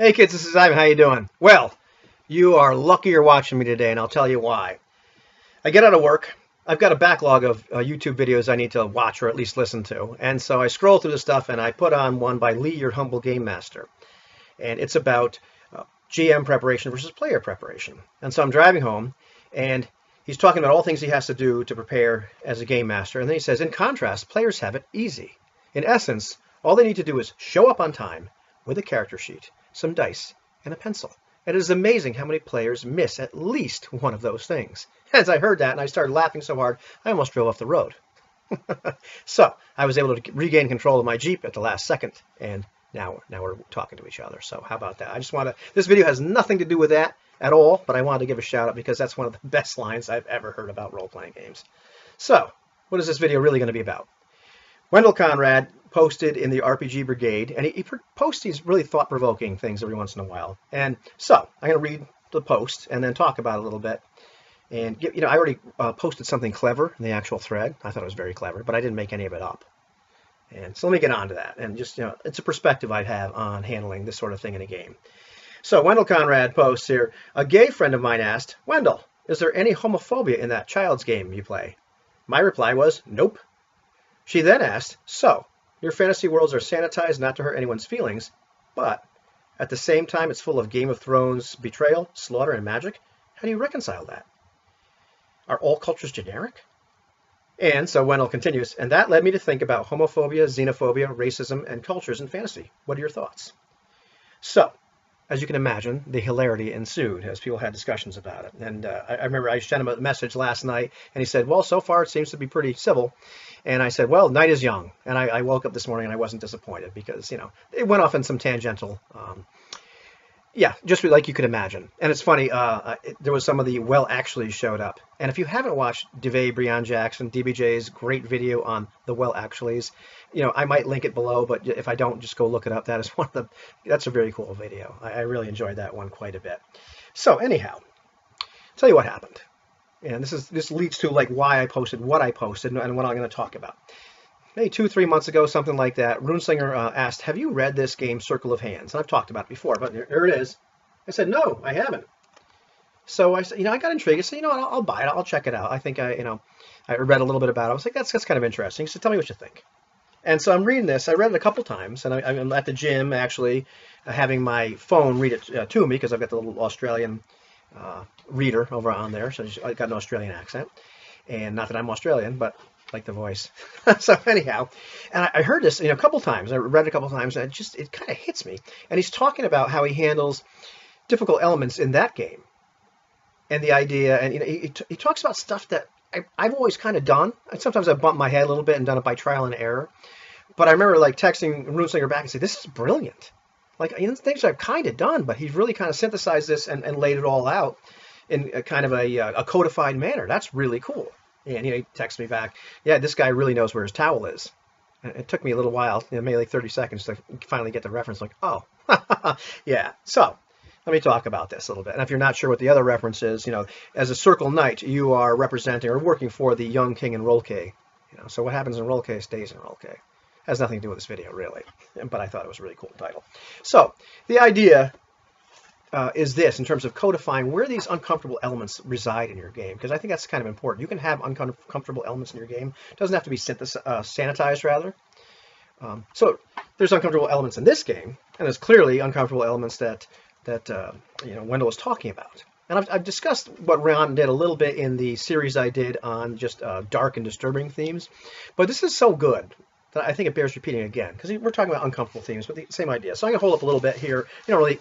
Hey kids, this is Ivan. How you doing? Well, you are lucky you're watching me today, and I'll tell you why. I get out of work. I've got a backlog of YouTube videos I need to watch or at least listen to, and so I scroll through the stuff and I put on one by Lee, your humble game master, and it's about GM preparation versus player preparation. And so I'm driving home, and he's talking about all things he has to do to prepare as a game master, and then he says, in contrast, players have it easy. In essence, all they need to do is show up on time with a character sheet, some dice, and a pencil. It is amazing how many players miss at least one of those things. As I heard that and I started laughing so hard, I almost drove off the road. So I was able to regain control of my Jeep at the last second, and now we're talking to each other. So how about that? This video has nothing to do with that at all, but I wanted to give a shout out because that's one of the best lines I've ever heard about role-playing games. So what is this video really going to be about? Wendell Conrad posted in the RPG Brigade, and he posts these really thought-provoking things every once in a while. And so I'm going to read the post and then talk about it a little bit. And I already posted something clever in the actual thread. I thought it was very clever, but I didn't make any of it up. And so let me get on to that. And just, it's a perspective I have on handling this sort of thing in a game. So Wendell Conrad posts here, a gay friend of mine asked, Wendell, is there any homophobia in that child's game you play? My reply was, nope. She then asked, so, your fantasy worlds are sanitized not to hurt anyone's feelings, but at the same time it's full of Game of Thrones betrayal, slaughter, and magic? How do you reconcile that? Are all cultures generic? And so Wendell continues, and that led me to think about homophobia, xenophobia, racism, and cultures in fantasy. What are your thoughts? So, as you can imagine, the hilarity ensued as people had discussions about it. And I remember I sent him a message last night, and he said, well, so far it seems to be pretty civil. And I said, well, night is young. And I woke up this morning and I wasn't disappointed because, it went off in some tangential, just like you could imagine. And it's funny, there was some of the well actually showed up. And if you haven't watched DeVay, Breon Jackson, DBJ's great video on the well actuallys, I might link it below, but if I don't, just go look it up. That is that's a very cool video. I really enjoyed that one quite a bit. So anyhow, tell you what happened. And this leads to like why I posted what I posted and what I'm going to talk about. Maybe 2-3 months ago, something like that, Runeslinger asked, have you read this game, Circle of Hands? And I've talked about it before, but here it is. I said, no, I haven't. So I said, I got intrigued. I said, I'll buy it. I'll check it out. I think I read a little bit about it. I was like, that's kind of interesting. He said, tell me what you think. And so I'm reading this. I read it a couple times, and I'm at the gym, actually, having my phone read it to me because I've got the little Australian reader over on there. So I got an Australian accent. And not that I'm Australian, but like the voice. So anyhow, and I heard this a couple times. I read it a couple times, and it kind of hits me. And he's talking about how he handles difficult elements in that game. And the idea, and he talks about stuff that I've always kind of done. And sometimes I've bumped my head a little bit and done it by trial and error. But I remember like texting Runeslinger back and say, this is brilliant. Like, things I've kind of done, but he's really kind of synthesized this and laid it all out in a kind of a codified manner. That's really cool. And he texts me back, yeah, this guy really knows where his towel is. And it took me a little while, maybe like 30 seconds to finally get the reference. Like, oh, yeah. So let me talk about this a little bit. And if you're not sure what the other reference is, as a Circle Knight, you are representing or working for the young king in Rolke. So what happens in Rolke stays in Rolke. Has nothing to do with this video, really. But I thought it was a really cool title. So the idea is this in terms of codifying where these uncomfortable elements reside in your game, because I think that's kind of important. You can have uncomfortable elements in your game. It doesn't have to be sanitized, rather. So there's uncomfortable elements in this game, and there's clearly uncomfortable elements that Wendell was talking about. And I've discussed what Ron did a little bit in the series I did on just dark and disturbing themes, but this is so good that I think it bears repeating again, because we're talking about uncomfortable themes, but the same idea. So I'm going to hold up a little bit here. You don't really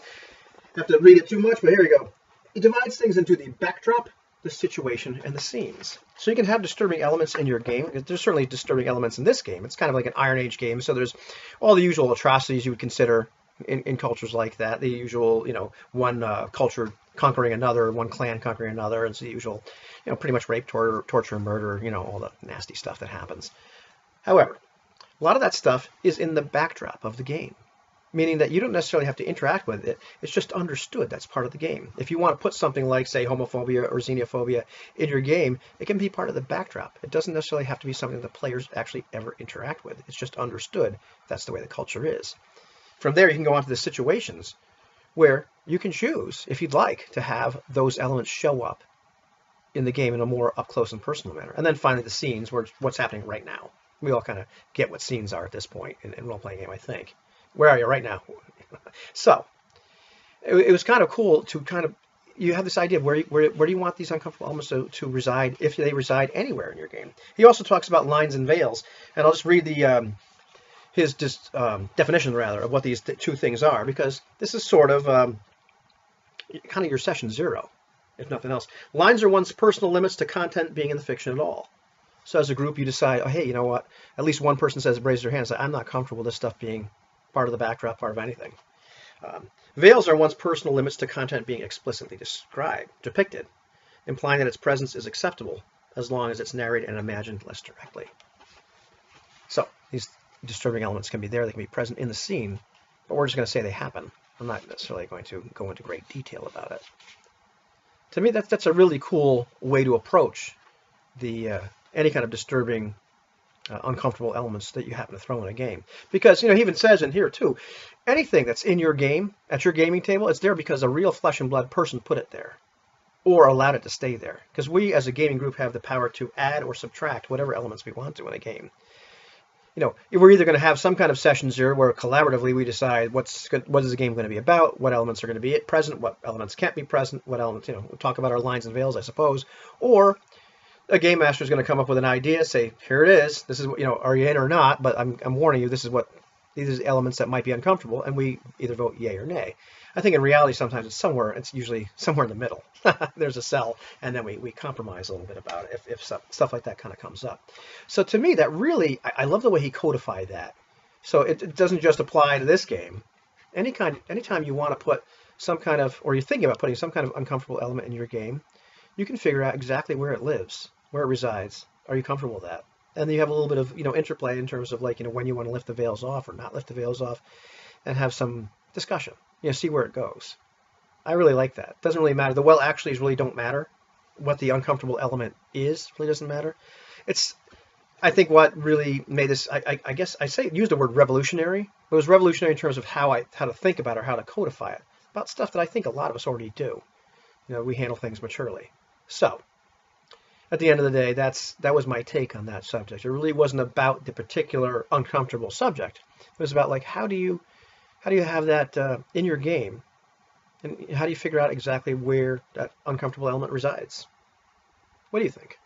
have to read it too much, but here you go. It divides things into the backdrop, the situation, and the scenes. So you can have disturbing elements in your game. There's certainly disturbing elements in this game. It's kind of like an Iron Age game, so there's all the usual atrocities you would consider in cultures like that. The usual, one culture conquering another, one clan conquering another. It's the usual, pretty much rape, torture, murder, all the nasty stuff that happens. However, a lot of that stuff is in the backdrop of the game, meaning that you don't necessarily have to interact with it. It's just understood. That's part of the game. If you want to put something like, say, homophobia or xenophobia in your game, it can be part of the backdrop. It doesn't necessarily have to be something that players actually ever interact with. It's just understood. That's the way the culture is. From there, you can go on to the situations where you can choose, if you'd like, to have those elements show up in the game in a more up close and personal manner. And then finally the scenes, where what's happening right now. We all kind of get what scenes are at this point in role-playing game, I think. Where are you right now? So it was kind of cool to kind of, you have this idea of where do you want these uncomfortable elements to reside, if they reside anywhere in your game. He also talks about lines and veils, and I'll just read the his definition rather of what these two things are, because this is sort of kind of your session zero, if nothing else. Lines are one's personal limits to content being in the fiction at all. So as a group, you decide, oh, hey, you know what? At least one person says, raises their hand, and says, I'm not comfortable with this stuff being part of the backdrop, part of anything. Veils are one's personal limits to content being explicitly depicted, implying that its presence is acceptable as long as it's narrated and imagined less directly. So these disturbing elements can be there, they can be present in the scene, but we're just going to say they happen. I'm not necessarily going to go into great detail about it. To me, that's a really cool way to approach the any kind of disturbing, uncomfortable elements that you happen to throw in a game. Because, he even says in here too, anything that's in your game, at your gaming table, it's there because a real flesh and blood person put it there, or allowed it to stay there. Because we as a gaming group have the power to add or subtract whatever elements we want to in a game. We're either going to have some kind of session zero where collaboratively we decide what is the game going to be about, what elements are going to be present, what elements can't be present, what elements, we'll talk about our lines and veils, I suppose. Or a game master is going to come up with an idea, say, here it is, this is, are you in or not, but I'm warning you, these are the elements that might be uncomfortable, and we either vote yay or nay. I think in reality sometimes it's usually somewhere in the middle. There's a cell, and then we compromise a little bit about it if stuff like that kind of comes up. So to me, that really, I love the way he codified that. So it doesn't just apply to this game. Anytime you want to put some kind of, or you're thinking about putting some kind of uncomfortable element in your game, you can figure out exactly where it lives, where it resides. Are you comfortable with that? And then you have a little bit of interplay in terms of when you want to lift the veils off or not lift the veils off, and have some discussion. See where it goes. I really like that. It doesn't really matter. The well actuallys really don't matter. What the uncomfortable element is really doesn't matter. I think what really made this, I guess used the word revolutionary. It was revolutionary in terms of how to think about it, or how to codify it, about stuff that I think a lot of us already do. We handle things maturely. So at the end of the day, that was my take on that subject. It really wasn't about the particular uncomfortable subject. It was about how do you have that in your game, and how do you figure out exactly where that uncomfortable element resides? What do you think?